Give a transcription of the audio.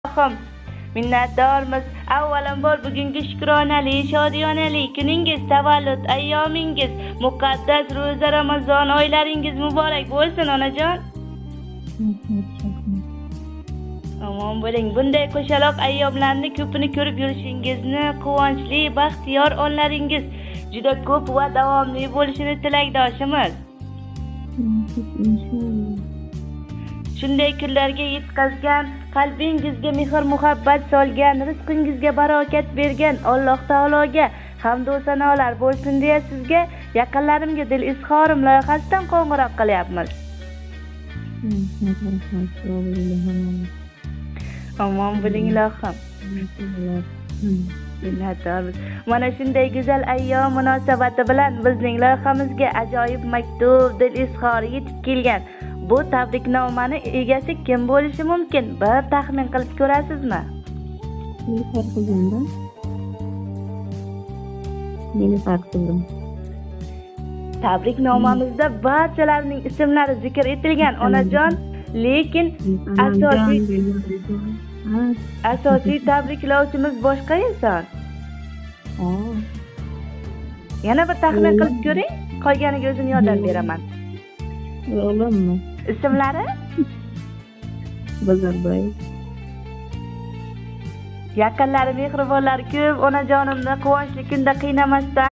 Ilohim, minnatdormiz. Avvalambor bugungi shukronali, shodiyonali kuningiz, tavallud ayyomingiz, muqaddas ro'za Ramazon oylaringiz muborak bo'lsin onajon. Omon bo'ling. Bunday qo'shaloq ayyomlarni ko'pini ko'rib yurishingizni, quvonchli, baxtiyor onlaringiz juda ko'p va davomli bo'lishini tilakdoshimiz. Shunday kunlarga yetkazgan, qalbingizga mehr muhabbat solgan, rizqingizga barokat bergan Alloh taologa hamd va sanolar bo'lsin deya sizga yaqinlarimga dil izhorim loyihasidan qo'ng'iroq qilyapmiz. Omon bo'ling ilohim. Minnatdormiz. Mana shunday go'zal ayyom munosabati bilan bizning loyihamizga ajoyib maktub, dil izhori yetib kelgan. Bu tabriknomani egasi kim bo'lishi mumkin? Bir taxmin qilib ko'rasizmi? Nilufar qizim. Tabriknomamizda barchalarning ismlari zikr etilgan onajon, lekin asosiy tabriklovchimiz boshqa inson. Yana bir taxmin qilib ko'ring, qolganiga o'zim yordam beraman. O'g'limmi? Ismlari? Bozorboy. Yaqinlari, mehribonlari ko'p, onajonimni quvonchli kunda qiynamasdan